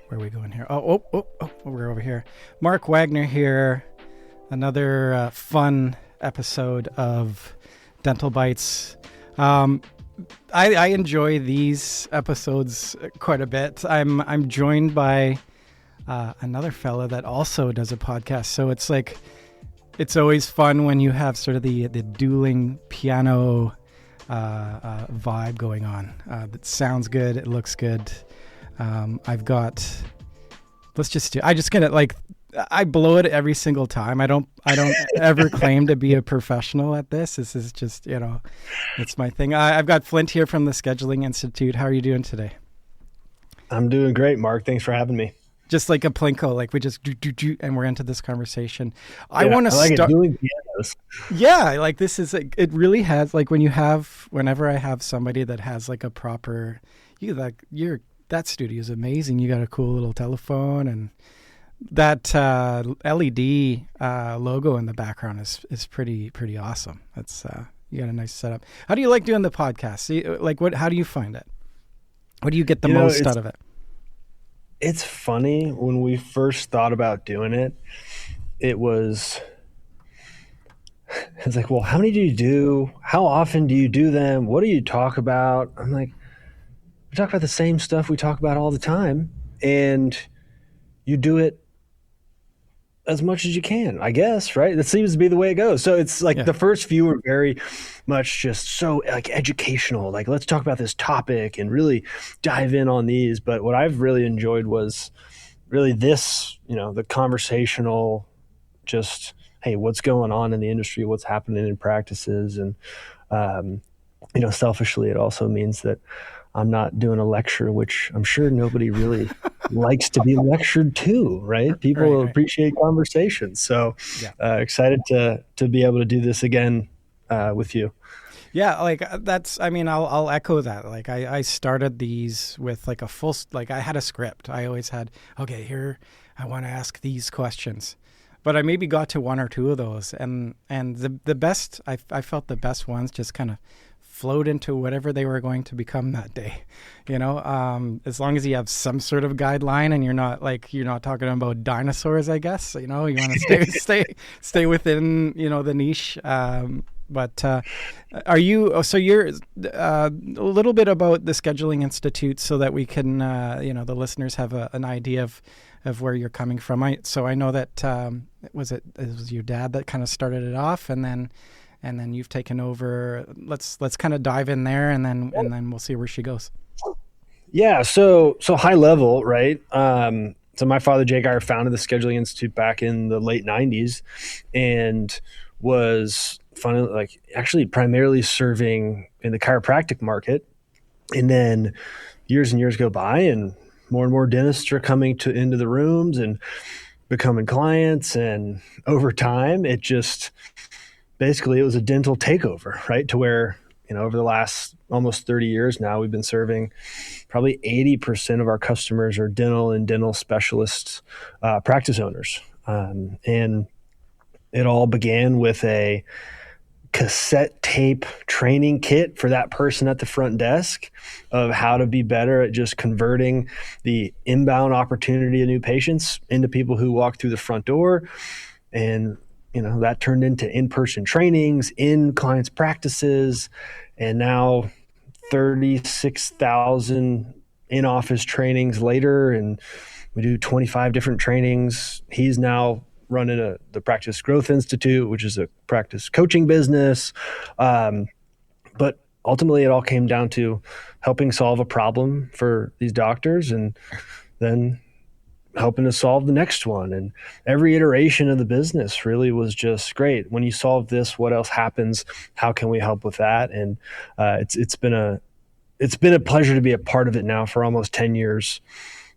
Where are we going here? We're over here. Marc Wagner here. Another fun episode of DentalBytes. I enjoy these episodes quite a bit. I'm joined by another fella that also does a podcast. So it's always fun when you have sort of the dueling piano vibe going on. That sounds good. It looks good. I blow it every single time. I don't ever claim to be a professional at this. This is just, it's my thing. I've got Flint here from the Scheduling Institute. How are you doing today? I'm doing great, Mark. Thanks for having me. Just like a plinko, like we just do, and we're into this conversation. I want to start doing pianos. Yeah, like this is it really has like whenever I have somebody that has like a proper that studio is amazing. You got a cool little telephone, and that LED logo in the background is pretty awesome. That's you got a nice setup. How do you like doing the podcast? How do you find it? What do you get the most out of it? It's funny, when we first thought about doing it, it's like, well, how many do you do? How often do you do them? What do you talk about? I'm like, we talk about the same stuff we talk about all the time, and you do it as much as you can, I guess, right? That seems to be the way it goes. So it's like The first few are very much just so like educational, like let's talk about this topic and really dive in on these. But what I've really enjoyed was really this, the conversational, just, hey, what's going on in the industry, what's happening in practices. And, selfishly, it also means that I'm not doing a lecture, which I'm sure nobody really likes to be lectured to, right? People right. appreciate conversations. So excited to be able to do this again with you. Yeah, I'll echo that. Like I started these with like I had a script. I always had, okay, here, I want to ask these questions. But I maybe got to one or two of those. And the best, I felt the best ones just kind of flowed into whatever they were going to become that day, as long as you have some sort of guideline and you're not talking about dinosaurs, I guess, you want to stay within, the niche. But you're a little bit about the Scheduling Institute so that we can, the listeners have an idea of where you're coming from. I know that, it was your dad that kind of started it off, and then you've taken over. Let's kind of dive in there, and then we'll see where she goes. Yeah. So high level, right? So my father, Jay Geier, founded the Scheduling Institute back in the late 90s, and was actually primarily serving in the chiropractic market. And then years and years go by, and more dentists are coming into the rooms and becoming clients. And over time, it was a dental takeover, right? To where, over the last almost 30 years now, we've been serving probably 80% of our customers are dental and dental specialists, practice owners. And it all began with a cassette tape training kit for that person at the front desk of how to be better at just converting the inbound opportunity of new patients into people who walk through the front door. And that turned into in-person trainings in clients' practices, and now 36,000 in-office trainings later, and we do 25 different trainings. He's now running the Practice Growth Institute, which is a practice coaching business. But ultimately, it all came down to helping solve a problem for these doctors, and then helping to solve the next one. And every iteration of the business really was just great. When you solve this, what else happens? How can we help with that? And it's been a pleasure to be a part of it now for almost 10 years.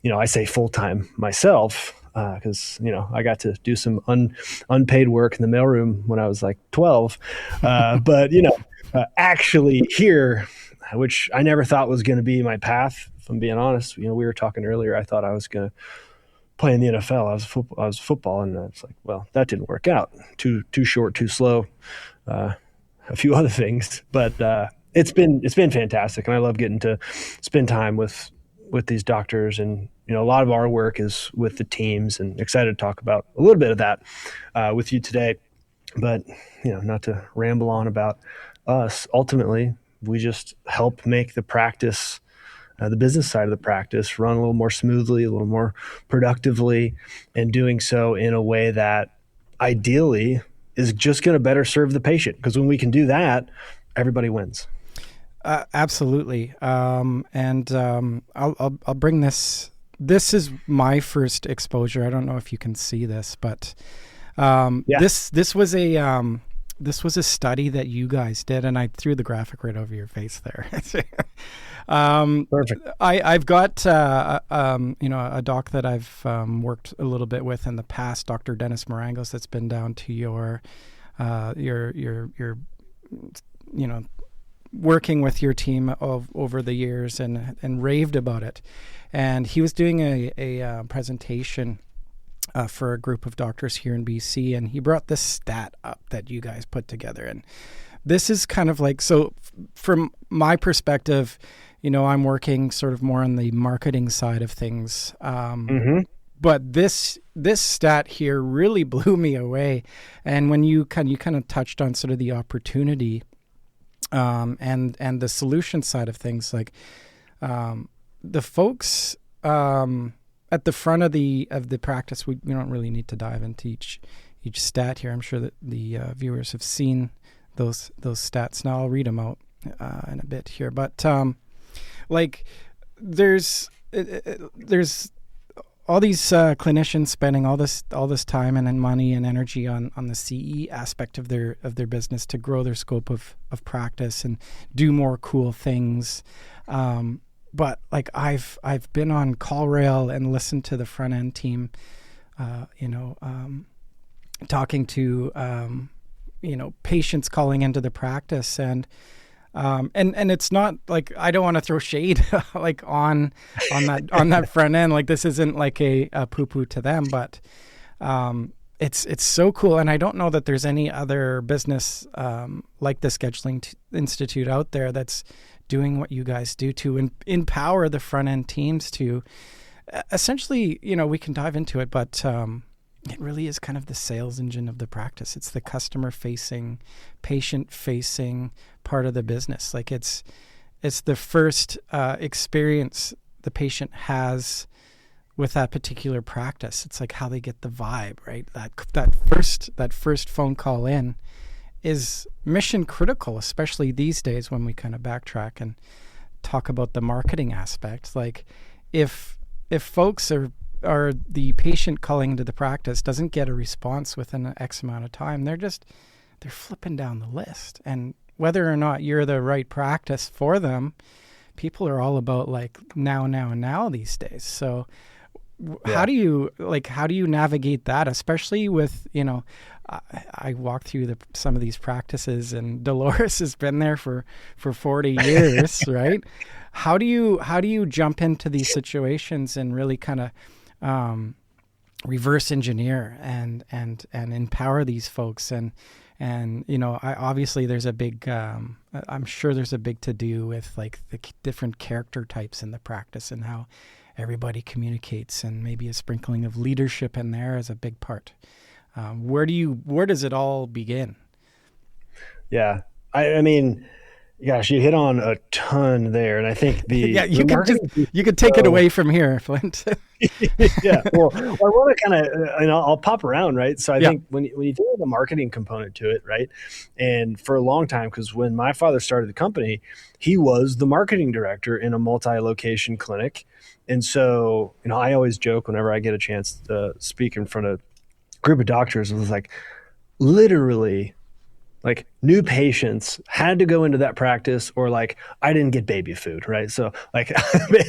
I say full-time myself, because I got to do some unpaid work in the mailroom when I was like 12. But actually here, which I never thought was going to be my path, if I'm being honest. We were talking earlier. I thought I was going to play in the NFL. I was football, and it's like, well, that didn't work out. Too short, too slow, a few other things. But it's been fantastic, and I love getting to spend time with these doctors and a lot of our work is with the teams, and excited to talk about a little bit of that with you today. But, not to ramble on about us, ultimately, we just help make the practice, the business side of the practice, run a little more smoothly, a little more productively, and doing so in a way that ideally is just going to better serve the patient. Because when we can do that, everybody wins. Absolutely. I'll bring this. This is my first exposure. I don't know if you can see this, but this was a study that you guys did, and I threw the graphic right over your face there. Perfect. I've got a doc that I've worked a little bit with in the past, Dr. Dennis Marangos, that's been down to your working with your team over the years and raved about it. And he was doing a presentation for a group of doctors here in BC, and he brought this stat up that you guys put together. And this is kind of like, so from my perspective, I'm working sort of more on the marketing side of things. But this stat here really blew me away. And when you kind of touched on sort of the opportunity and the solution side of things, like the folks at the front of the practice, we don't really need to dive into each stat here. I'm sure that the viewers have seen those stats. Now I'll read them out in a bit here, but like there's all these clinicians spending all this time and money and energy on the CE aspect of their business to grow their scope of practice and do more cool things. But like I've been on CallRail and listened to the front end team, talking to patients calling into the practice, and it's not like, I don't want to throw shade like on that front end. Like this isn't like a poo-poo to them, but it's so cool. And I don't know that there's any other business like the Scheduling Institute out there that's doing what you guys do to empower the front end teams to essentially, we can dive into it, but it really is kind of the sales engine of the practice. It's the customer facing, patient facing part of the business. Like it's the first experience the patient has with that particular practice. It's like how they get the vibe, right? That first phone call in is mission critical, especially these days when we kind of backtrack and talk about the marketing aspect. Like if folks are the patient calling into the practice doesn't get a response within an X amount of time, they're flipping down the list. And whether or not you're the right practice for them, people are all about like now these days. So how do you navigate that, especially with, I walked through some of these practices, and Dolores has been there for 40 years, right? How do you jump into these situations and really kind of reverse engineer and empower these folks? And obviously there's a big, I'm sure there's a big to do with like the different character types in the practice and how everybody communicates, and maybe a sprinkling of leadership in there is a big part. Where does it all begin? Yeah. I mean, gosh, you hit on a ton there. And I think you could take it away from here, Flint. Yeah. Well, I want to kind of, I'll pop around, right? So I think when you do the marketing component to it, right? And for a long time, because when my father started the company, he was the marketing director in a multi-location clinic. And so, I always joke whenever I get a chance to speak in front of a group of doctors, it was like literally like new patients had to go into that practice, or like I didn't get baby food, right? So like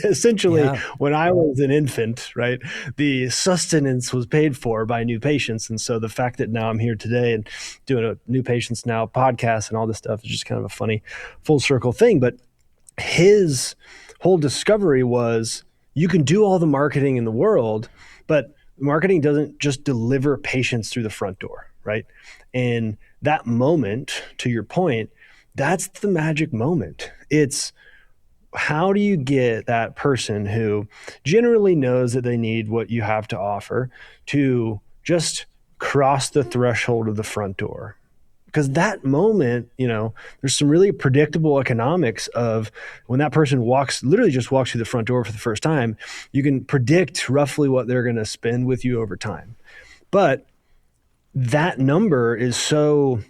essentially when I was an infant, right, the sustenance was paid for by new patients. And so the fact that now I'm here today and doing a New Patients Now podcast and all this stuff is just kind of a funny full circle thing. But his whole discovery was, you can do all the marketing in the world, but marketing doesn't just deliver patients through the front door, right? And that moment, to your point, that's the magic moment. It's how do you get that person who generally knows that they need what you have to offer to just cross the threshold of the front door? Because that moment, there's some really predictable economics of when that person literally just walks through the front door for the first time, you can predict roughly what they're going to spend with you over time. But that number is so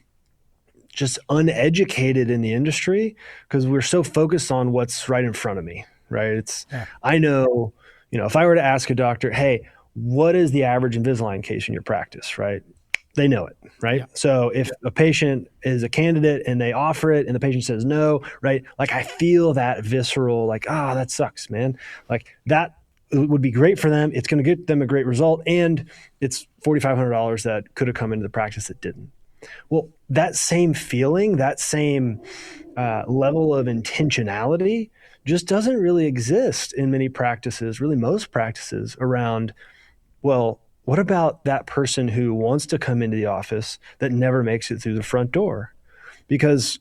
just uneducated in the industry because we're so focused on what's right in front of me, right? I know, if I were to ask a doctor, hey, what is the average Invisalign case in your practice, right? They know it, right? Yeah. So if a patient is a candidate and they offer it and the patient says no, right? Like I feel that visceral, like, that sucks, man. Like that would be great for them. It's going to get them a great result. And it's $4,500 that could have come into the practice that didn't. Well, that same feeling, that same level of intentionality just doesn't really exist in many practices, really most practices around, well, what about that person who wants to come into the office that never makes it through the front door? Because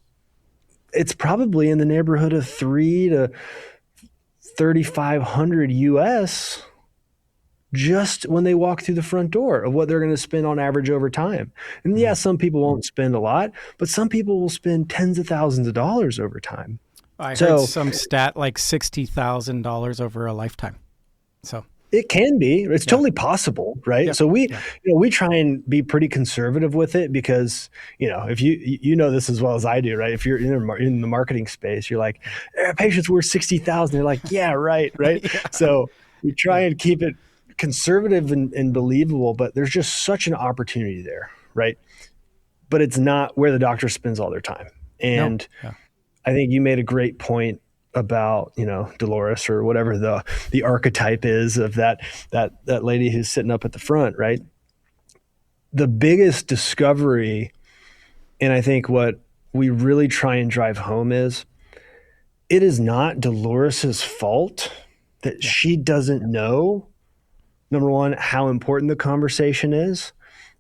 it's probably in the neighborhood of $3,000 to $3,500 US just when they walk through the front door of what they're going to spend on average over time. And yeah, some people won't spend a lot, but some people will spend tens of thousands of dollars over time. I heard some stat like $60,000 over a lifetime. So it can be. It's totally possible, right? Yeah. So we try and be pretty conservative with it because, if you know this as well as I do, right? If you're in the marketing space, you're like, patients worth $60,000. They're like, yeah, right. Yeah. So we try and keep it conservative and believable, but there's just such an opportunity there, right? But it's not where the doctor spends all their time. And I think you made a great point about, Dolores or whatever the archetype is of that lady who's sitting up at the front, right? The biggest discovery, and I think what we really try and drive home is, it is not Dolores's fault that she doesn't know, number one, how important the conversation is,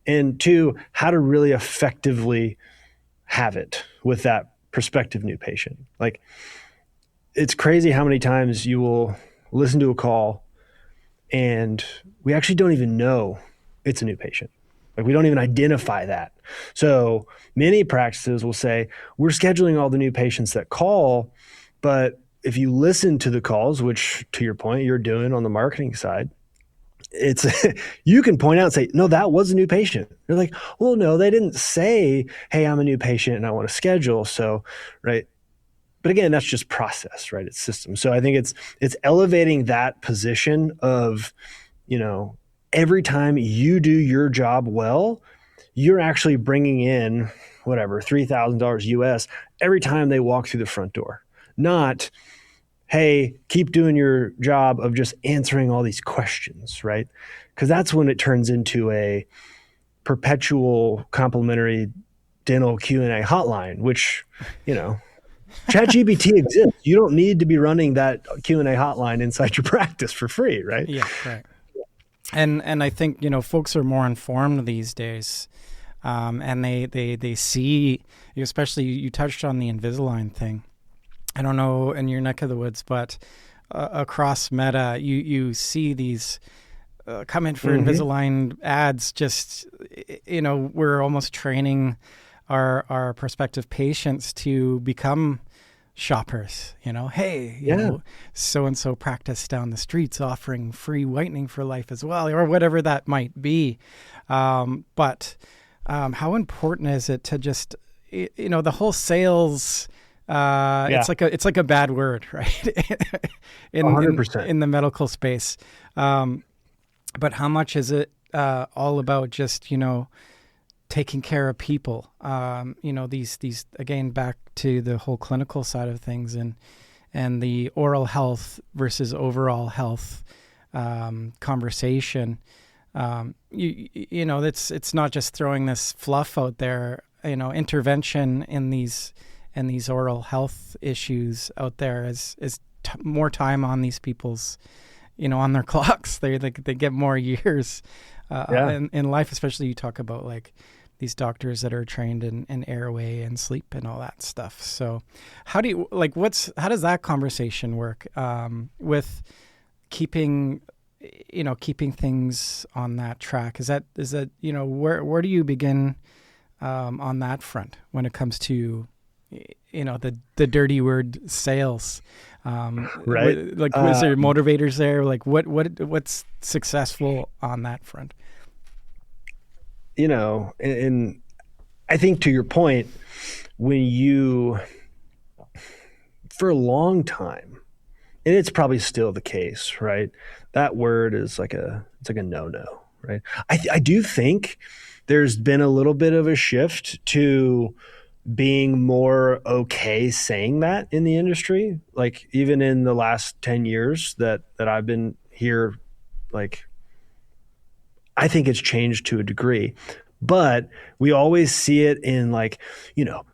and two, how to really effectively have it with that prospective new patient. Like, it's crazy how many times you will listen to a call and we actually don't even know it's a new patient. Like we don't even identify that. So many practices will say, we're scheduling all the new patients that call, but if you listen to the calls, which to your point, you're doing on the marketing side, it's you can point out and say, no, that was a new patient. They're like, well, no, they didn't say, hey, I'm a new patient and I want to schedule. So, right. But again, that's just process, right? It's system. So I think it's elevating that position of, every time you do your job well, you're actually bringing in whatever, $3,000 US every time they walk through the front door. Not, hey, keep doing your job of just answering all these questions, right? Because that's when it turns into a perpetual complimentary dental Q&A hotline, which, ChatGPT exists. You don't need to be running that Q&A hotline inside your practice for free, right? Yeah, right. And I think, folks are more informed these days. And they see, especially you touched on the Invisalign thing. I don't know in your neck of the woods, but across Meta, you see these come in for Invisalign ads. Just, we're almost training our prospective patients to become shoppers. Hey, so-and-so practice down the streets offering free whitening for life as well, or whatever that might be. But how important is it to just, the whole sales, it's like a bad word, right? in the medical space. But how much is it all about just, taking care of people? These again, back to the whole clinical side of things and the oral health versus overall health conversation. It's not just throwing this fluff out there. Intervention in these oral health issues out there is more time on these people's, on their clocks. They get more years in life. Especially you talk about like these doctors that are trained in airway and sleep and all that stuff. So how do you, like, how does that conversation work with keeping things on that track? Is that, where do you begin on that front when it comes to, the dirty word sales? Right. Was there motivators there? Like what's successful on that front? And I think to your point, for a long time, and it's probably still the case, right? That word is it's like a no-no, right? I do think there's been a little bit of a shift to being more okay saying that in the industry. Like even in the last 10 years that I've been here, like I think it's changed to a degree, but we always see it in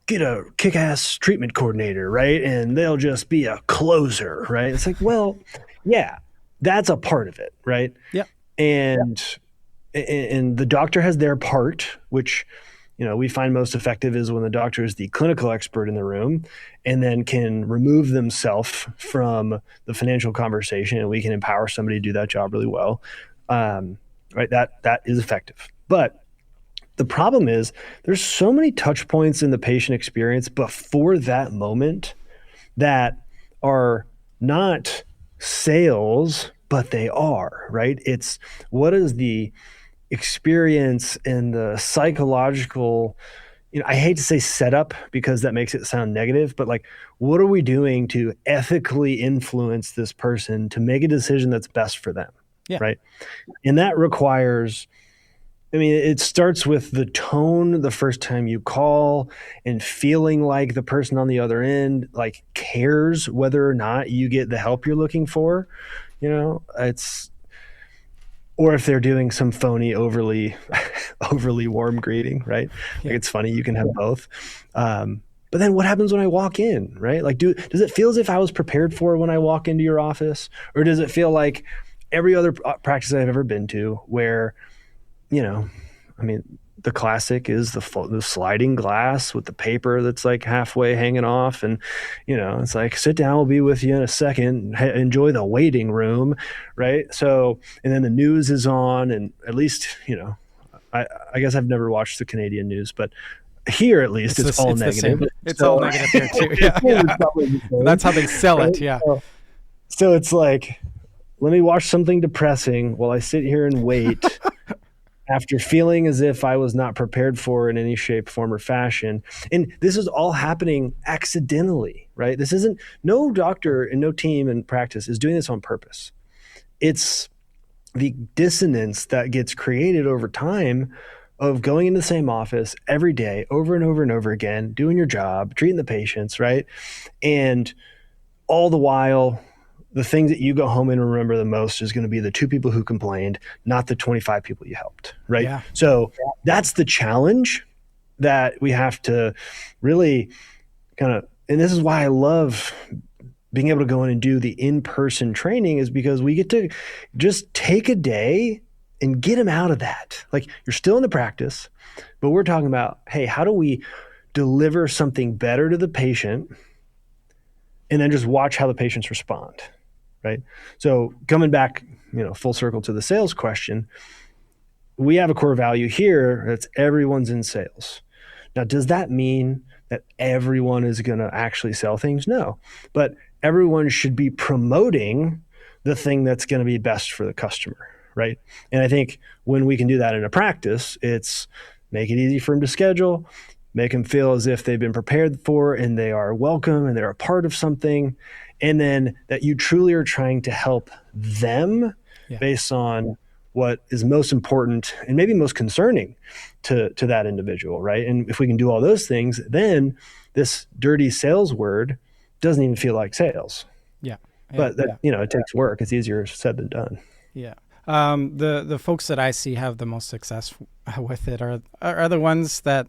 get a kick-ass treatment coordinator, right? And they'll just be a closer, right? It's like, well, yeah, that's a part of it, right? Yeah. And the doctor has their part, which we find most effective is when the doctor is the clinical expert in the room and then can remove themselves from the financial conversation, and we can empower somebody to do that job really well. Right. That is effective. But the problem is there's so many touch points in the patient experience before that moment that are not sales, but they are, right? It's what is the experience and the psychological, I hate to say setup because that makes it sound negative, but what are we doing to ethically influence this person to make a decision that's best for them? Yeah. Right. And that requires, it starts with the tone the first time you call and feeling like the person on the other end cares whether or not you get the help you're looking for. Or if they're doing some phony, overly warm greeting, right? Yeah. It's funny, you can have both. But then what happens when I walk in, right? Does it feel as if I was prepared for when I walk into your office? Or does it feel like every other practice I've ever been to where, the classic is the sliding glass with the paper that's halfway hanging off. And, it's sit down, we'll be with you in a second, enjoy the waiting room. Right. So, and then the news is on, and at least, I guess I've never watched the Canadian news, but here at least it's all negative. It's all negative here too. Yeah. That's how they sell it. Yeah. So it's let me watch something depressing while I sit here and wait. After feeling as if I was not prepared for in any shape, form, or fashion. And this is all happening accidentally, right? This isn't, no doctor and no team in practice is doing this on purpose. It's the dissonance that gets created over time of going into the same office every day, over and over and over again, doing your job, treating the patients, right? And all the while, the things that you go home and remember the most is going to be the 2 people who complained, not the 25 people you helped, right? Yeah. So that's the challenge that we have to really and this is why I love being able to go in and do the in-person training, is because we get to just take a day and get them out of that. You're still in the practice, but we're talking about, hey, how do we deliver something better to the patient and then just watch how the patients respond. Right. So coming back, full circle to the sales question, we have a core value here that's everyone's in sales. Now, does that mean that everyone is going to actually sell things? No, but everyone should be promoting the thing that's going to be best for the customer. Right. And I think when we can do that in a practice, it's make it easy for them to schedule, make them feel as if they've been prepared for and they are welcome and they're a part of something. And then that you truly are trying to help them based on what is most important and maybe most concerning to that individual, right? And if we can do all those things, then this dirty sales word doesn't even feel like sales. Yeah. But that, it takes work. It's easier said than done. Yeah. The folks that I see have the most success with it are the ones that,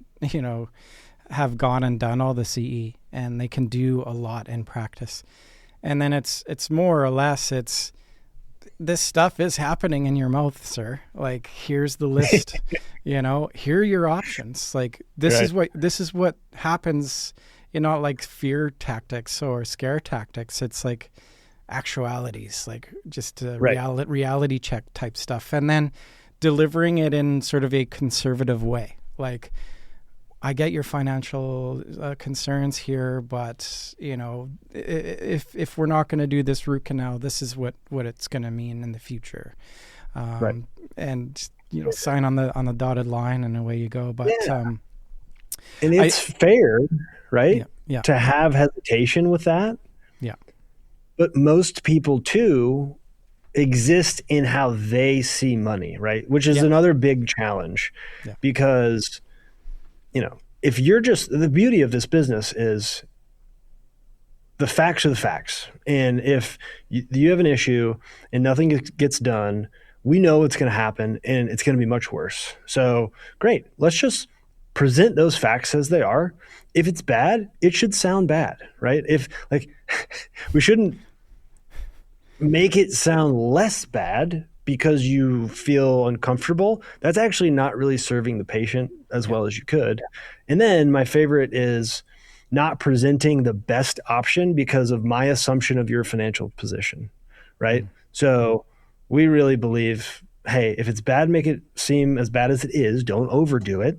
have gone and done all the CE and they can do a lot in practice. And then it's more or less, this stuff is happening in your mouth, sir. Like, here's the list, here are your options. Like, this is what happens, like fear tactics or scare tactics. It's like actualities, like just reality check type stuff. And then delivering it in sort of a conservative way. Like, I get your financial concerns here, but if we're not going to do this root canal, this is what it's going to mean in the future, and sign on the dotted line, and away you go. But and it's fair, right? Yeah. To have hesitation with that. Yeah. But most people too exist in how they see money, right? Which is another big challenge, because if you're the beauty of this business is the facts are the facts. And if you have an issue and nothing gets done, we know it's going to happen and it's going to be much worse. So great. Let's just present those facts as they are. If it's bad, it should sound bad, right? We shouldn't make it sound less bad because you feel uncomfortable. That's actually not really serving the patient as well as you could. And then my favorite is not presenting the best option because of my assumption of your financial position, right? So we really believe, hey, if it's bad, make it seem as bad as it is. Don't overdo it.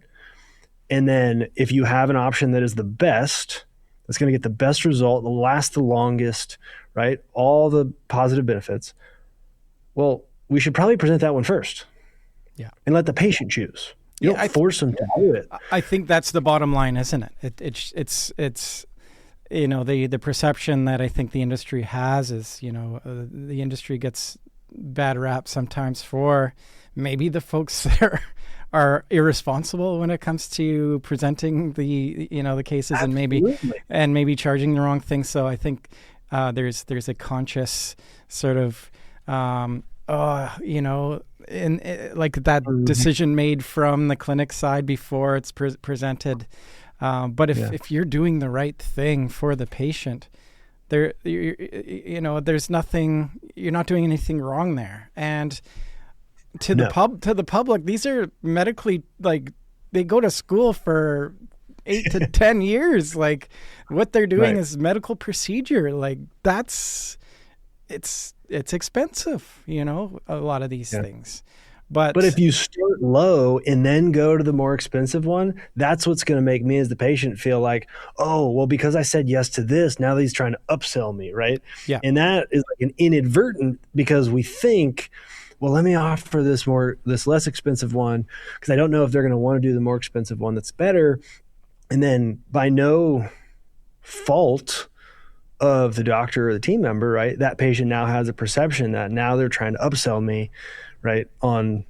And then if you have an option that is the best, that's going to get the best result, the last the longest, right? All the positive benefits. Well, we should probably present that one first. Yeah. And let the patient choose. You don't force them to do it. I think that's the bottom line, isn't it? It's the perception that I think the industry has is, the industry gets bad rap sometimes for maybe the folks that are irresponsible when it comes to presenting the cases. Absolutely. and maybe charging the wrong thing. So I think there's a conscious sort of like that decision made from the clinic side before it's presented. But if you're doing the right thing for the patient, there's nothing, you're not doing anything wrong there. And to the public, these are medically, like, they go to school for 8 to 10 years. Like, what they're doing is medical procedure. Like, it's expensive, a lot of these things. But if you start low and then go to the more expensive one, that's what's going to make me as the patient feel like, oh, well, because I said yes to this, now he's trying to upsell me, right? Yeah. And that is like an inadvertent, because we think, well, let me offer this less expensive one because I don't know if they're going to want to do the more expensive one that's better. And then by no fault of the doctor or the team member, right, that patient now has a perception that now they're trying to upsell me, right, on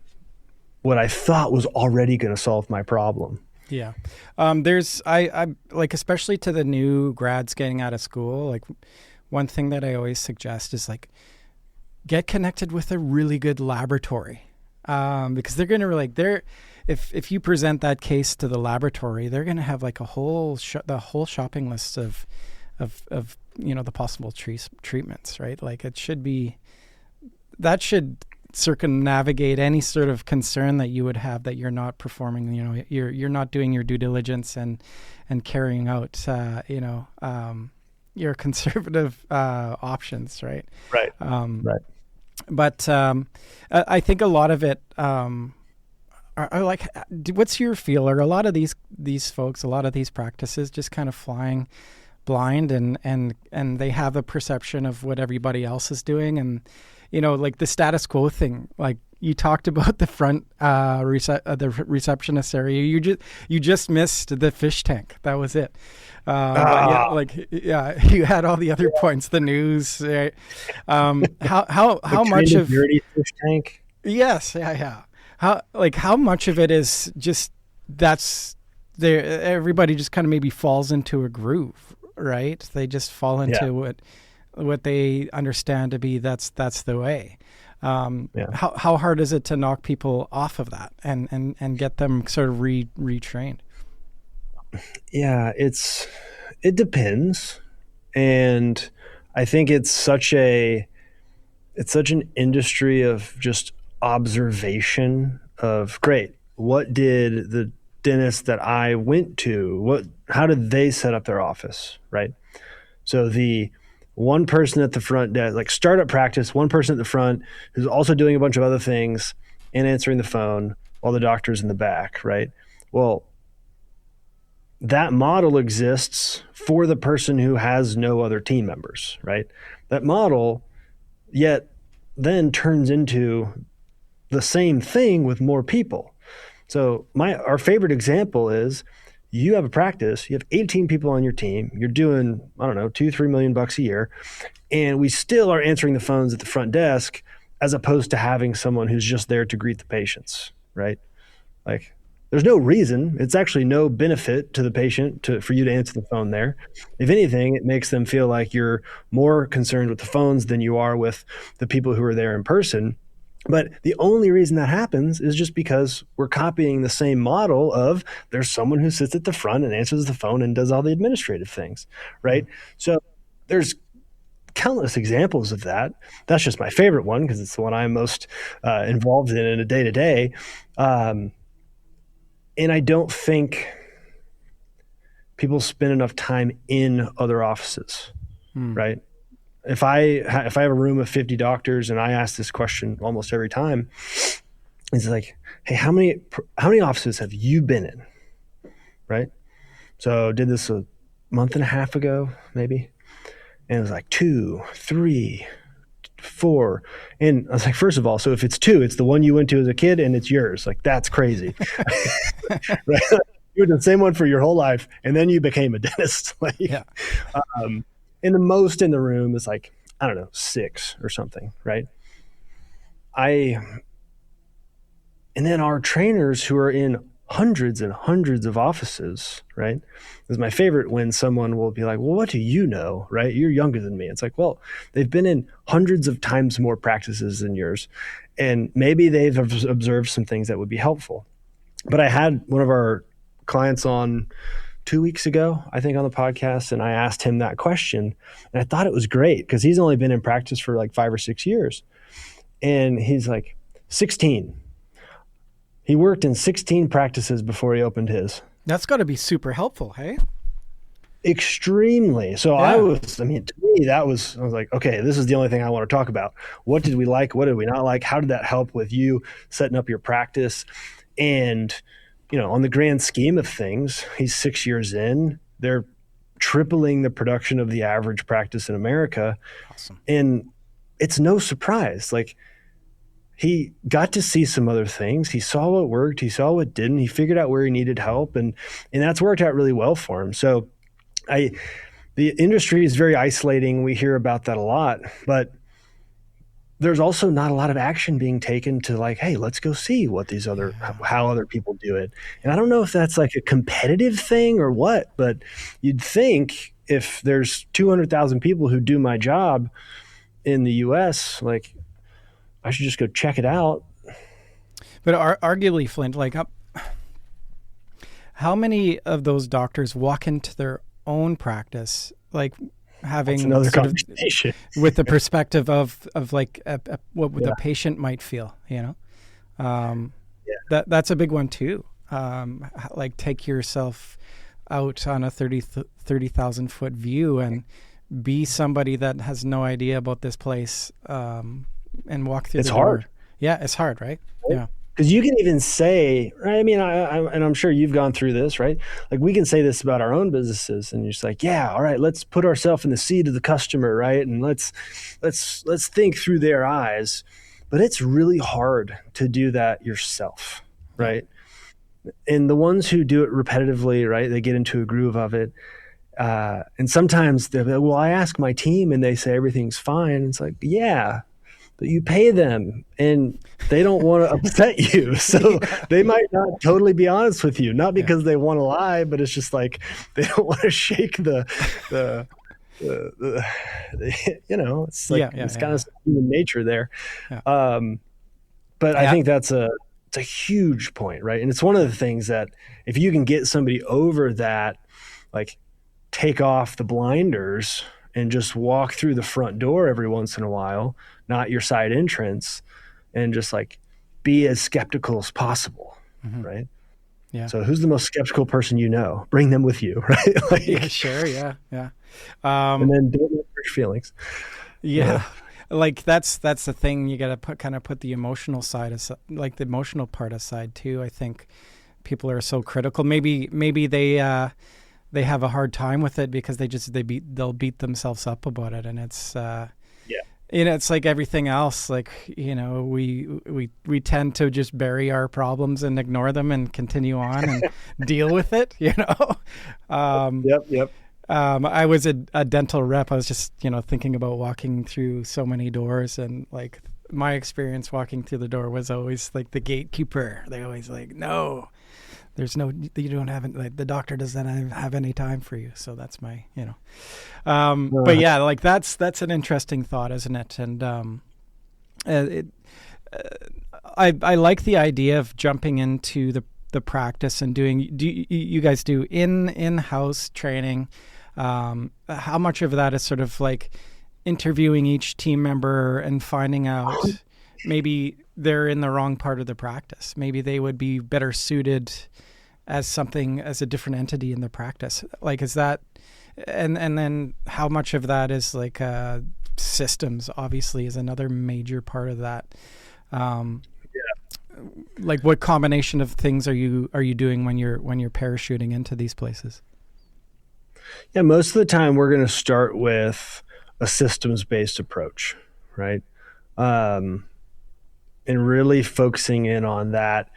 what I thought was already going to solve my problem. Yeah. I like, especially to the new grads getting out of school, like, one thing that I always suggest is, like, get connected with a really good laboratory, because they're going to if you present that case to the laboratory, they're going to have like the whole shopping list of the possible treatments, right? Like, that should circumnavigate any sort of concern that you would have that you're not performing, you're not doing your due diligence and carrying out, your conservative options, right? Right. Right. But I think a lot of it are like, what's your feel? Are a lot of these folks, a lot of these practices just kind of flying blind and they have a perception of what everybody else is doing, and like the status quo thing, like you talked about the front the receptionist area, you just missed the fish tank. That was it. You had all the other points, the news, right? How much of dirty fish tank? Yes, yeah. How much of it is just that's there? Everybody just kind of maybe falls into a groove, right? They just fall into what they understand to be that's the way. How hard is it to knock people off of that and get them sort of retrained? Yeah, it depends. And I think it's it's such an industry of just observation of, great, what did the dentist that I went to, how did they set up their office, right? So the one person at the front desk, like startup practice, one person at the front who's also doing a bunch of other things and answering the phone while the doctor's in the back, right? Well, that model exists for the person who has no other team members, right? That model yet then turns into the same thing with more people. So our favorite example is, you have a practice, you have 18 people on your team, you're doing, I don't know, $2-3 million a year, and we still are answering the phones at the front desk as opposed to having someone who's just there to greet the patients, right? Like, there's no reason. It's actually no benefit to the patient for you to answer the phone there. If anything, it makes them feel like you're more concerned with the phones than you are with the people who are there in person. But the only reason that happens is just because we're copying the same model of, there's someone who sits at the front and answers the phone and does all the administrative things, right? So there's countless examples of that. That's just my favorite one because it's the one I'm most involved in a day-to-day. And I don't think people spend enough time in other offices, right? If I have a room of 50 doctors and I ask this question almost every time, it's like, hey, how many offices have you been in? Right? So did this a month and a half ago, maybe. And it was like 2, 3, 4. And I was like, first of all, so if it's 2, it's the one you went to as a kid and it's yours. Like, that's crazy. Right? You were the same one for your whole life. And then you became a dentist. Like, yeah. And the most in the room is like, I don't know, 6 or something, right? And then our trainers who are in hundreds and hundreds of offices, right? Is my favorite when someone will be like, well, what do you know, right? You're younger than me. It's like, well, they've been in hundreds of times more practices than yours. And maybe they've observed some things that would be helpful. But I had one of our clients on 2 weeks ago, I think, on the podcast, and I asked him that question, and I thought it was great because he's only been in practice for like 5 or 6 years. And he's like, 16. He worked in 16 practices before he opened his. That's got to be super helpful, hey? Extremely. So yeah. To me, I was like, okay, this is the only thing I want to talk about. What did we like? What did we not like? How did that help with you setting up your practice? And on the grand scheme of things, he's 6 years in. They're tripling the production of the average practice in America. Awesome. And it's no surprise. Like, he got to see some other things. He saw what worked. He saw what didn't. He figured out where he needed help. And that's worked out really well for him. So the industry is very isolating. We hear about that a lot. But there's also not a lot of action being taken to like, hey, let's go see what how other people do it. And I don't know if that's like a competitive thing or what, but you'd think if there's 200,000 people who do my job in the US, like, I should just go check it out. But arguably, Flint, like, how many of those doctors walk into their own practice, like, having another conversation with the perspective of like what the patient might feel, that's a big one too. Like, take yourself out on a 30,000 foot view and be somebody that has no idea about this place, and walk through. It's hard. Yeah, it's hard, right? Yeah. Because you can even say, right? I mean, and I'm sure you've gone through this, right? Like, we can say this about our own businesses, and you're just like, yeah, all right, let's put ourselves in the seat of the customer, right? And let's think through their eyes. But it's really hard to do that yourself, right? And the ones who do it repetitively, right? They get into a groove of it. And sometimes they're like, well, I ask my team and they say everything's fine. It's like, yeah, but you pay them and they don't want to upset you. So they might not totally be honest with you, not because they want to lie, but it's just like, they don't want to shake it's like, it's kind of human nature there. Yeah. But I think it's a huge point, right? And it's one of the things that if you can get somebody over that, like, take off the blinders and just walk through the front door every once in a while, not your side entrance, and just like be as skeptical as possible, right? Yeah. So who's the most skeptical person you know? Bring them with you, right? Like, Yeah, sure. Yeah. Yeah. and then don't hurt your feelings. Yeah. Like that's the thing. You got to put the emotional side aside, like the emotional part aside too. I think people are so critical. Maybe they have a hard time with it because they'll beat themselves up about it. And it's, it's like everything else. Like, we tend to just bury our problems and ignore them and continue on and deal with it, Yep. I was a dental rep. I was just, thinking about walking through so many doors, and like my experience walking through the door was always like the gatekeeper. They always like, no, you don't have it. Like, the doctor doesn't have any time for you. So that's my, but yeah, like that's an interesting thought, isn't it? And, I like the idea of jumping into the practice and you guys do in-house training. How much of that is sort of like interviewing each team member and finding out maybe they're in the wrong part of the practice. Maybe they would be better suited as a different entity in the practice. Like, is that, and then how much of that is like, systems obviously is another major part of that. Like what combination of things are you doing when you're parachuting into these places? Yeah, most of the time we're going to start with a systems-based approach, right? And really focusing in on that.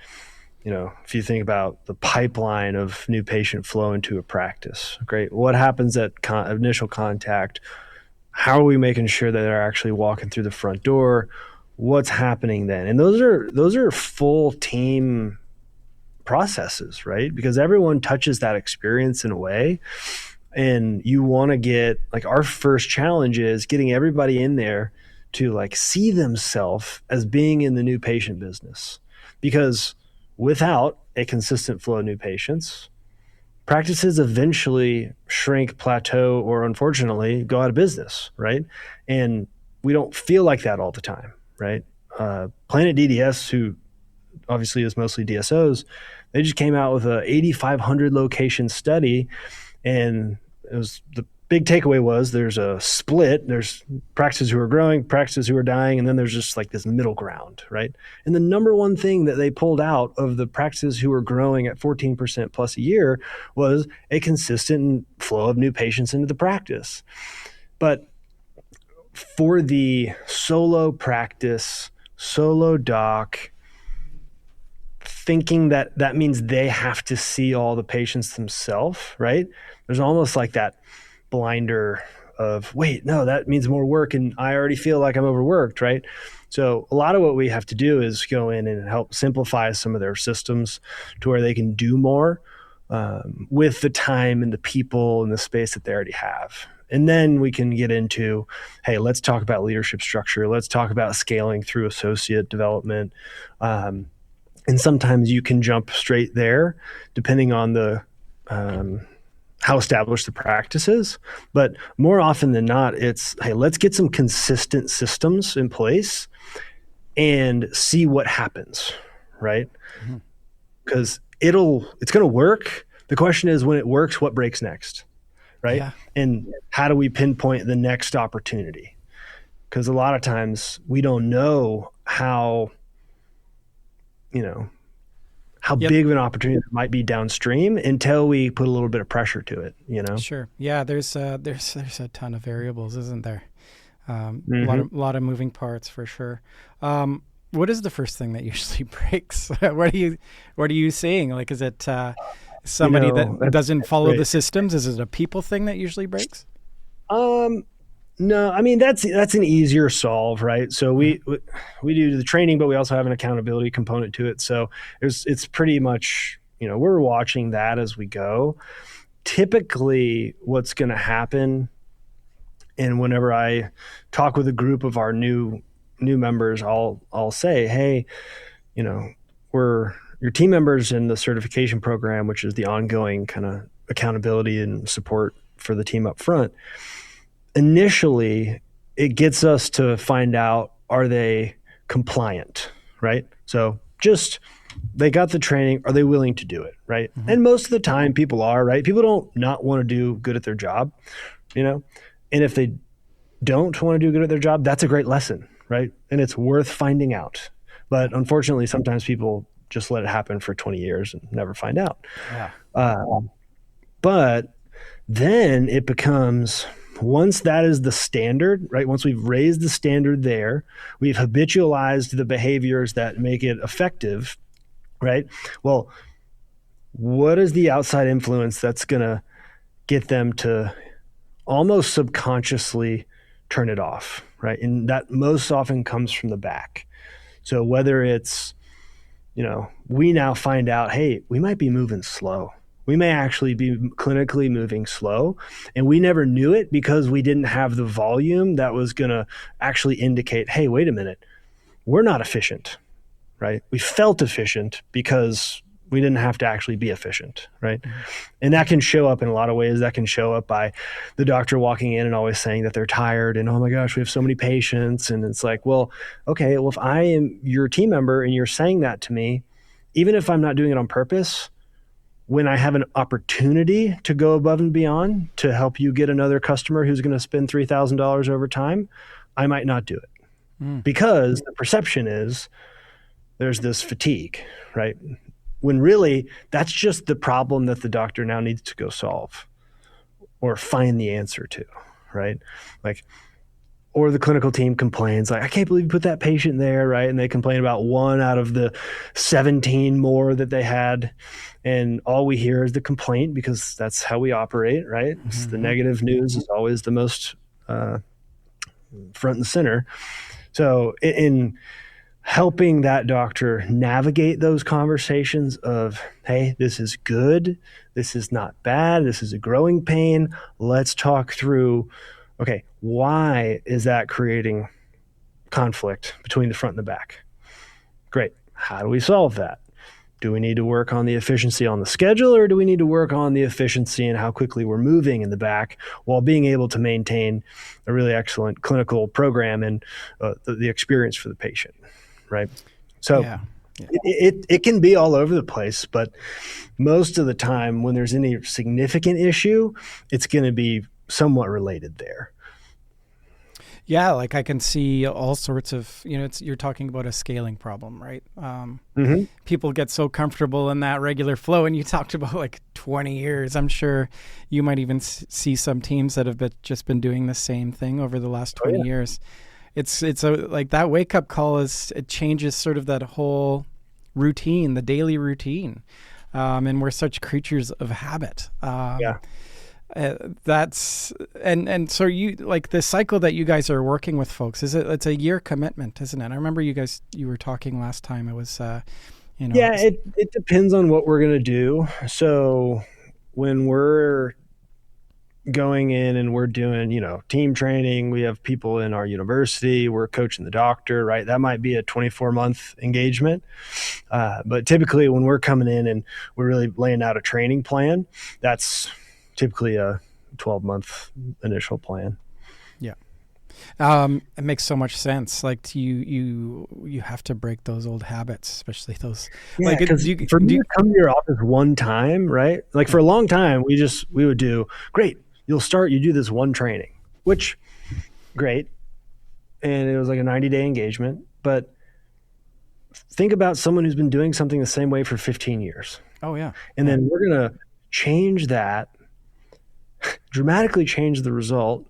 If you think about the pipeline of new patient flow into a practice, great. What happens at initial contact? How are we making sure that they're actually walking through the front door? What's happening then? And those are full team processes, right? Because everyone touches that experience in a way. And you want to get, like, our first challenge is getting everybody in there to like see themselves as being in the new patient business. Because without a consistent flow of new patients, practices eventually shrink, plateau, or unfortunately go out of business, right? And we don't feel like that all the time, right? Planet DDS, who obviously is mostly DSOs, they just came out with a 8,500 location study, and it was the big takeaway was there's a split. There's practices who are growing, practices who are dying, and then there's just like this middle ground, right? And the number one thing that they pulled out of the practices who were growing at 14% plus a year was a consistent flow of new patients into the practice. But for the solo practice, solo doc, thinking that means they have to see all the patients themselves, right? There's almost like that blinder of, wait, no, that means more work and I already feel like I'm overworked, right? So a lot of what we have to do is go in and help simplify some of their systems to where they can do more with the time and the people and the space that they already have. And then we can get into, hey, let's talk about leadership structure. Let's talk about scaling through associate development. And sometimes you can jump straight there depending on the how established the practice is. But more often than not, it's, hey, let's get some consistent systems in place and see what happens, right? Because it's going to work. The question is, when it works, what breaks next, right? Yeah. And how do we pinpoint the next opportunity? Because a lot of times we don't know how big of an opportunity it might be downstream until we put a little bit of pressure to it, Sure. Yeah. There's a ton of variables, isn't there? A lot of moving parts for sure. What is the first thing that usually breaks? What are you seeing? Like, is it somebody that doesn't follow the systems? Is it a people thing that usually breaks? No, I mean, that's an easier solve, right? So we do the training, but we also have an accountability component to it. So it's pretty much, we're watching that as we go. Typically what's going to happen, and whenever I talk with a group of our new members, I'll say, hey, we're your team members in the certification program, which is the ongoing kind of accountability and support for the team up front. initially it gets us to find out, are they compliant, right? So just they got the training, are they willing to do it, right? Mm-hmm. And most of the time people are, right? People don't not want to do good at their job, and if they don't want to do good at their job, that's a great lesson, right? And it's worth finding out. But unfortunately, sometimes people just let it happen for 20 years and never find out. Yeah. But then it becomes, once that is the standard, right? Once we've raised the standard there, we've habitualized the behaviors that make it effective, right? Well, what is the outside influence that's going to get them to almost subconsciously turn it off, right? And that most often comes from the back. So whether it's, we now find out, hey, we might be moving slow. We may actually be clinically moving slow, and we never knew it because we didn't have the volume that was going to actually indicate, hey, wait a minute, we're not efficient, right? We felt efficient because we didn't have to actually be efficient, right? Mm-hmm. And that can show up in a lot of ways. That can show up by the doctor walking in and always saying that they're tired and, oh my gosh, we have so many patients. And it's like, well, okay, well, if I am your team member and you're saying that to me, even if I'm not doing it on purpose, when I have an opportunity to go above and beyond to help you get another customer who's going to spend $3,000 over time, I might not do it because the perception is there's this fatigue, right? When really that's just the problem that the doctor now needs to go solve or find the answer to, right? Or the clinical team complains I can't believe you put that patient there, right? And they complain about 1 out of the 17 more that they had. And all we hear is the complaint because that's how we operate, right? Mm-hmm. It's the negative news is always the most front and center. So in helping that doctor navigate those conversations of, hey, this is good, this is not bad, this is a growing pain. Let's talk through, okay, why is that creating conflict between the front and the back? Great. How do we solve that? Do we need to work on the efficiency on the schedule, or do we need to work on the efficiency and how quickly we're moving in the back while being able to maintain a really excellent clinical program and the experience for the patient? Right. So it can be all over the place, but most of the time when there's any significant issue, it's going to be somewhat related there. Yeah. Like I can see all sorts of, you're talking about a scaling problem, right? People get so comfortable in that regular flow, and you talked about like 20 years. I'm sure you might even see some teams that have just been doing the same thing over the last 20 years. It's like that wake up call it changes sort of that whole routine, the daily routine. And we're such creatures of habit. That's, and so you, like the cycle that you guys are working with folks, it's a year commitment, isn't it? I remember you were talking last time. It was, it depends on what we're going to do. So when we're going in and we're doing, team training, we have people in our university, we're coaching the doctor, right? That might be a 24-month engagement. But typically when we're coming in and we're really laying out a training plan, that's typically a 12-month initial plan. Yeah. It makes so much sense. Like you have to break those old habits, especially those. Yeah, because for me to come to your office one time, right? Like for a long time, we would do, great, you do this one training, which great. And it was like a 90-day engagement. But think about someone who's been doing something the same way for 15 years. Oh, yeah. And then we're going to change that, dramatically change the result,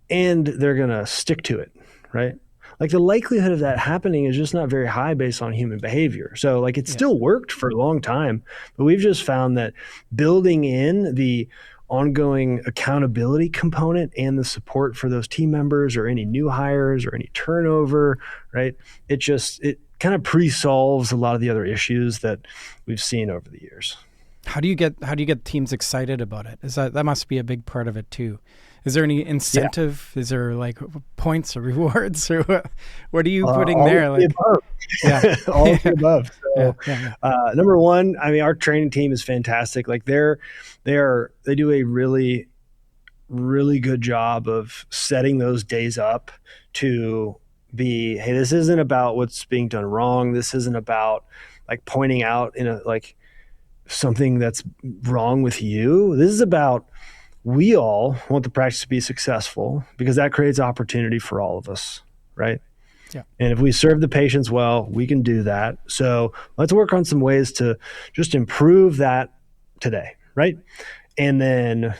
and they're going to stick to it, right? Like the likelihood of that happening is just not very high based on human behavior. So like it still worked for a long time, but we've just found that building in the ongoing accountability component and the support for those team members or any new hires or any turnover, right? It kind of pre-solves a lot of the other issues that we've seen over the years. How do you get teams excited about it? That must be a big part of it too. Is there any incentive? Yeah. Is there like points or rewards, or what are you putting there? Like, all of the above. So, number one, I mean, our training team is fantastic. Like they do a really really good job of setting those days up to be, hey, this isn't about what's being done wrong. This isn't about like pointing out like something that's wrong with you. This is about, we all want the practice to be successful because that creates opportunity for all of us, right? Yeah. And if we serve the patients well, we can do that. So let's work on some ways to just improve that today, right? And then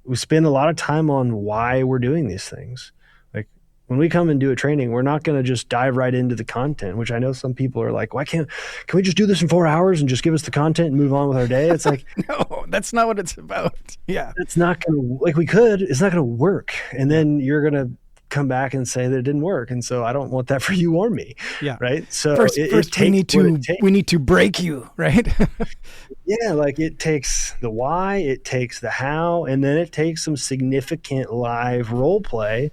we spend a lot of time on why we're doing these things. Like when we come and do a training, we're not going to just dive right into the content, which I know some people are like, can we just do this in 4 hours and just give us the content and move on with our day? It's like, no, that's not what it's about. Yeah. It's not going to, like we could, it's not going to work. And then you're going to come back and say that it didn't work. And so I don't want that for you or me. Yeah. Right. So first we need to break you, right? Yeah. Like it takes the why, it takes the how, and then it takes some significant live role play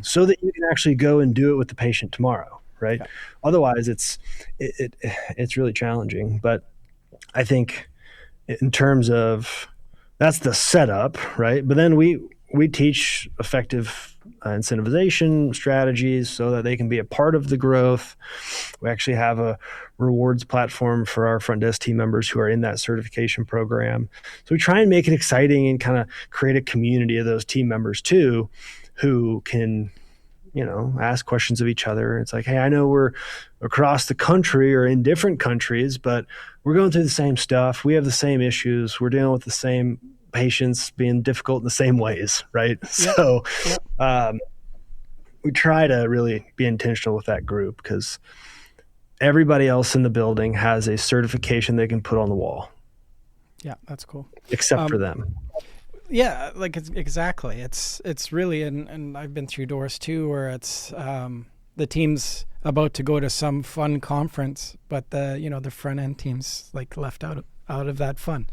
so that you can actually go and do it with the patient tomorrow. Right. Yeah. Otherwise it's really challenging. But I think in terms of, that's the setup, right? But then we teach effective incentivization strategies so that they can be a part of the growth. We actually have a rewards platform for our front desk team members who are in that certification program. So we try and make it exciting and kind of create a community of those team members too, who can, ask questions of each other. It's like, hey, I know we're across the country or in different countries, but we're going through the same stuff. We have the same issues. We're dealing with the same patients being difficult in the same ways, right? Yep. So we try to really be intentional with that group because everybody else in the building has a certification they can put on the wall. Yeah, that's cool. Except for them. Yeah, like exactly. It's really, and I've been through doors too, where it's the team's about to go to some fun conference, but the front end team's like left out of that fun.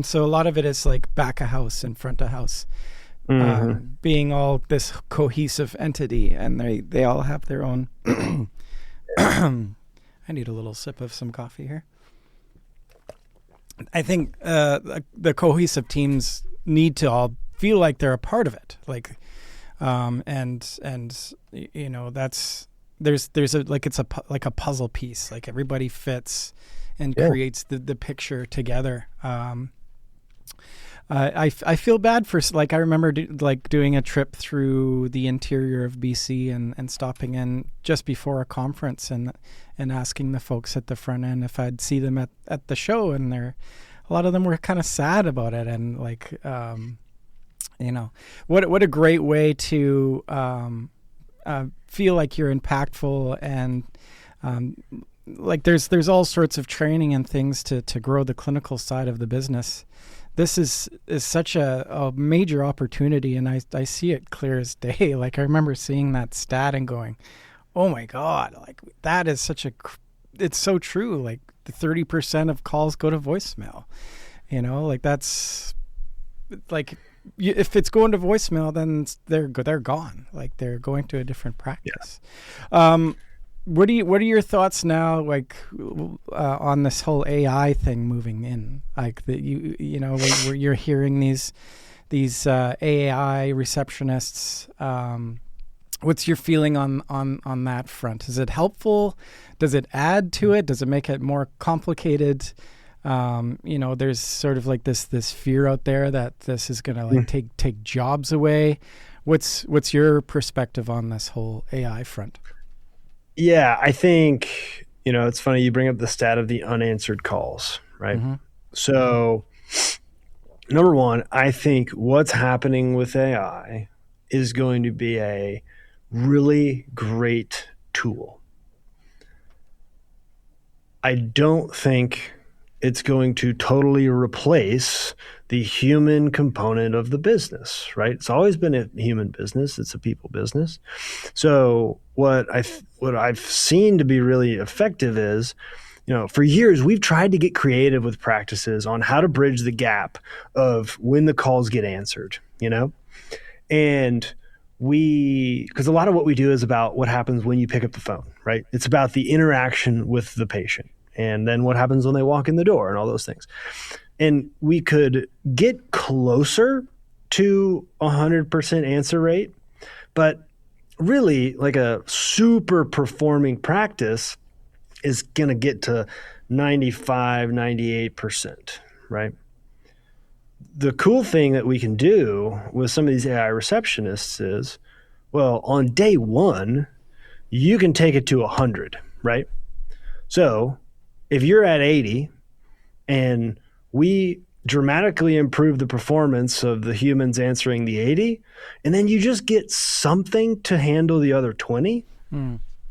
So a lot of it is like back of house and front of house, being all this cohesive entity, and they all have their own. I need a little sip of some coffee here. I think the cohesive teams need to all feel like they're a part of it, like, and that's there's a like it's like a puzzle piece, like everybody fits and creates the picture together. I feel bad for, like, I remember doing a trip through the interior of BC and stopping in just before a conference and asking the folks at the front end if I'd see them at the show, and a lot of them were kind of sad about it, and like, what a great way to feel like you're impactful, and like there's all sorts of training and things to grow the clinical side of the business. This is such a major opportunity, and I see it clear as day. Like I remember seeing that stat and going, oh my God, like that is it's so true. Like the 30% of calls go to voicemail, like that's like, if it's going to voicemail, then they're gone. Like they're going to a different practice. Yeah. What are your thoughts now, like on this whole AI thing moving in? Like that where you're hearing these AI receptionists. What's your feeling on that front? Is it helpful? Does it add to it? Does it make it more complicated? There's sort of like this fear out there that this is going to like take jobs away. What's your perspective on this whole AI front? Yeah, I think, it's funny you bring up the stat of the unanswered calls, right? Mm-hmm. So, number one, I think what's happening with AI is going to be a really great tool. I don't think it's going to totally replace the human component of the business, right? It's always been a human business. It's a people business. So what I've seen to be really effective is, for years we've tried to get creative with practices on how to bridge the gap of when the calls get answered, and because a lot of what we do is about what happens when you pick up the phone, right? It's about the interaction with the patient, and then what happens when they walk in the door and all those things. And we could get closer to 100% answer rate, but really like a super performing practice is going to get to 95, 98%, right? The cool thing that we can do with some of these AI receptionists is, well, on day one, you can take it to 100, right? So if you're at 80 and we dramatically improve the performance of the humans answering the 80, and then you just get something to handle the other 20,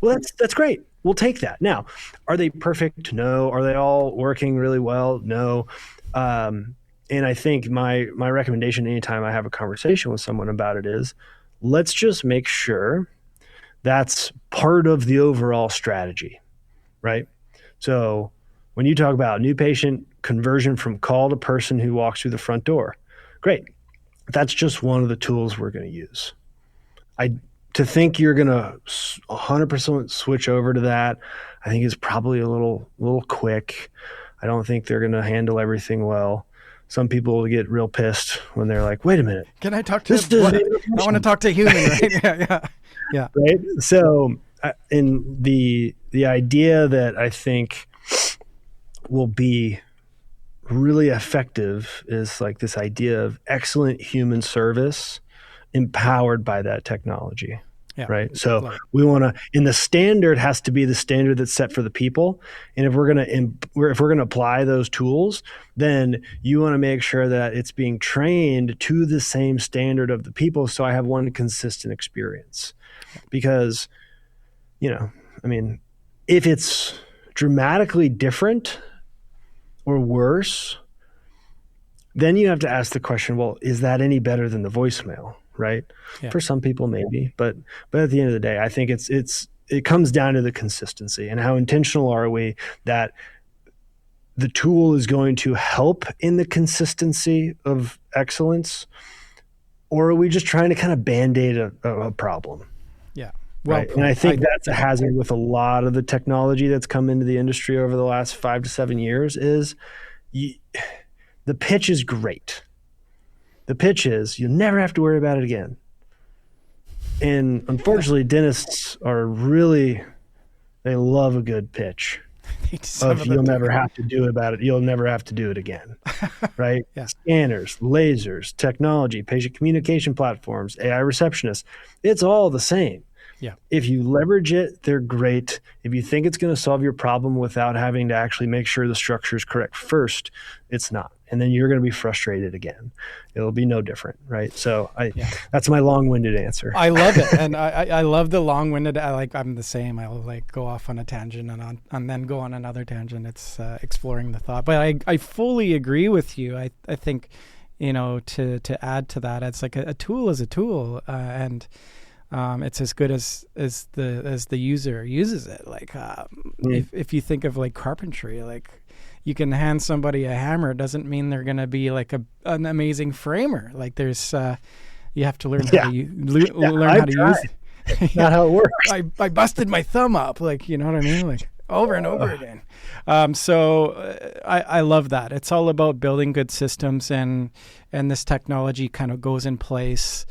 well, that's great. We'll take that. Now, are they perfect? No. Are they all working really well? No. And I think my recommendation anytime I have a conversation with someone about it is, let's just make sure that's part of the overall strategy, right? So when you talk about new patient conversion from call to person who walks through the front door, great. That's just one of the tools we're going to use. To think you're going to 100% switch over to that, I think is probably a little quick. I don't think they're going to handle everything well. Some people will get real pissed when they're like, wait a minute. Can I talk to I want to talk to a human, right? Yeah. Right? So in the idea that I think will be really effective is like this idea of excellent human service empowered by that technology. Yeah, right. So we want to, and the standard has to be the standard that's set for the people. And if we're going to apply those tools, then you want to make sure that it's being trained to the same standard of the people. So I have one consistent experience, because, if it's dramatically different or worse, then you have to ask the question, well, is that any better than the voicemail? Right. Yeah. For some people, maybe, but at the end of the day, I think it comes down to the consistency and how intentional are we that the tool is going to help in the consistency of excellence, or are we just trying to kind of band-aid a problem? Yeah. Well, right. And I think that's a hazard with a lot of the technology that's come into the industry over the last 5 to 7 years is the pitch is great. The pitch is you'll never have to worry about it again. And unfortunately, dentists they love a good pitch. You'll never have to do about it. You'll never have to do it again. Right? Yeah. Scanners, lasers, technology, patient communication platforms, AI receptionists. It's all the same. Yeah. If you leverage it, they're great. If you think it's going to solve your problem without having to actually make sure the structure is correct first, it's not. And then you're going to be frustrated again. It'll be no different, right? So that's my long-winded answer. I love it. And I love the long-winded. I'm the same. I'll go off on a tangent and then go on another tangent. It's exploring the thought. But I fully agree with you. I think, to add to that, it's like a tool is a tool. And it's as good as the user uses it. If you think of carpentry, you can hand somebody a hammer, it doesn't mean they're going to be an amazing framer. There's you have to learn how to learn how to use it. Not how it works. I busted my thumb up, you know what I mean? Over and over again. So I love that. It's all about building good systems, and this technology kind of goes in place.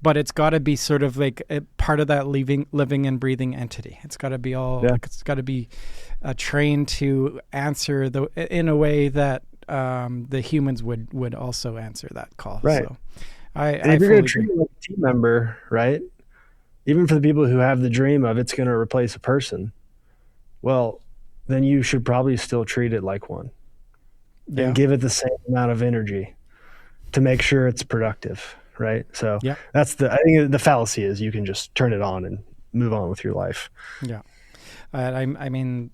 But it's got to be sort of a part of that living and breathing entity. It's got to be it's got to be trained to answer in a way that the humans would also answer that call. Right. So and if you're going to treat it like a team member, right? Even for the people who have the dream of it's going to replace a person, well, then you should probably still treat it like one. Yeah. And give it the same amount of energy to make sure it's productive. Right. So I think the fallacy is you can just turn it on and move on with your life. Yeah. I mean,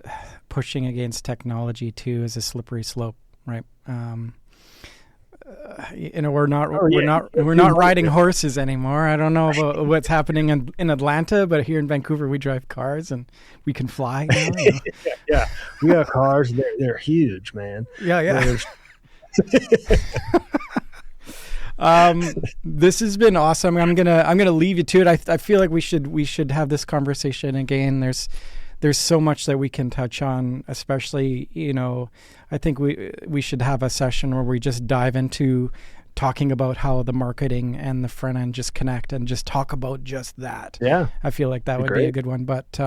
pushing against technology too is a slippery slope, right? We're not riding horses anymore. I don't know about what's happening in Atlanta, but here in Vancouver, we drive cars and we can fly now. Yeah. We got cars. They're huge, man. Yeah. This has been awesome. I'm gonna leave you to it. I feel like we should have this conversation again. There's so much that we can touch on, especially I think we should have a session where we just dive into talking about how the marketing and the front end just connect and just talk about just that. Yeah. I feel like that would Great. be a good one. But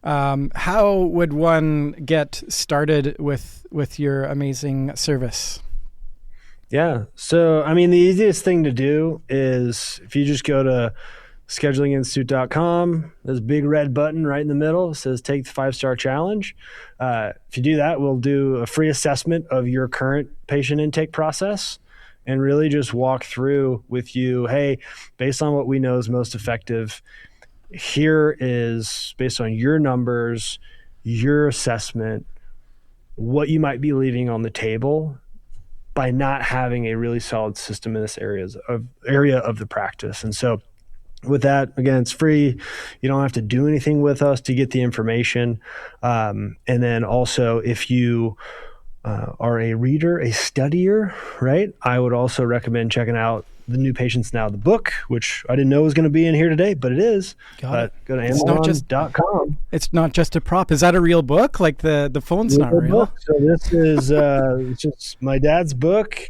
how would one get started with your amazing service? Yeah. So, I mean, the easiest thing to do is if you just go to schedulinginstitute.com, there's a big red button right in the middle. It says take the 5-star challenge. If you do that, we'll do a free assessment of your current patient intake process and really just walk through with you, hey, based on what we know is most effective, here is, based on your numbers, your assessment, what you might be leaving on the table by not having a really solid system in this area of the practice. And so with that, again, it's free. You don't have to do anything with us to get the information. And then also, if you are a reader, a studier, right, I would also recommend checking out The New Patients Now, the book, which I didn't know was going to be in here today, but it is. Go to Amazon.com. It's not just a prop. Is that a real book? Like the phone's not real? Book. So this is just my dad's book.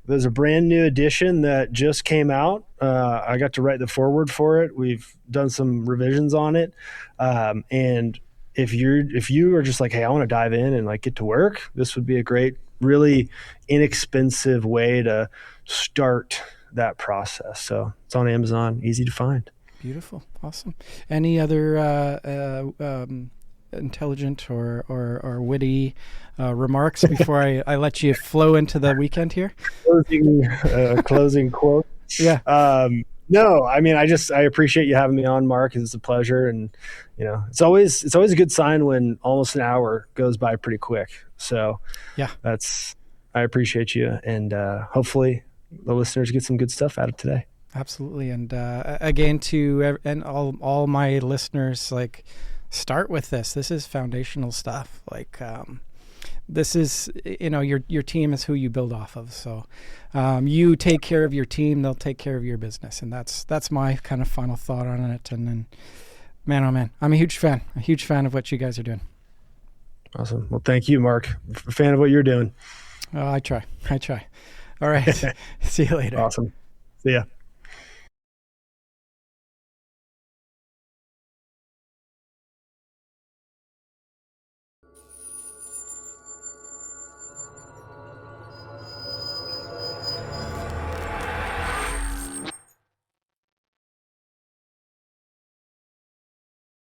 There's a brand new edition that just came out. I got to write the foreword for it. We've done some revisions on it. And if you are just like, hey, I want to dive in and like get to work, this would be a great, really inexpensive way to start that process. So it's on Amazon, easy to find. Beautiful. Awesome. Any other intelligent or witty remarks before I let you flow into the weekend here? Closing quote. Yeah. No, I mean, I appreciate you having me on, Mark. It's a pleasure. And, it's always a good sign when almost an hour goes by pretty quick. So yeah, I appreciate you. And hopefully the listeners get some good stuff out of today. Absolutely. And again, and all my listeners, like, start with this. This is foundational stuff. Like, this is, your team is who you build off of. So you take care of your team, they'll take care of your business. And that's my kind of final thought on it. And then, man, oh man, I'm a huge fan of what you guys are doing. Awesome. Well, thank you, Mark. A fan of what you're doing. I try. All right. See you later. Awesome. See ya.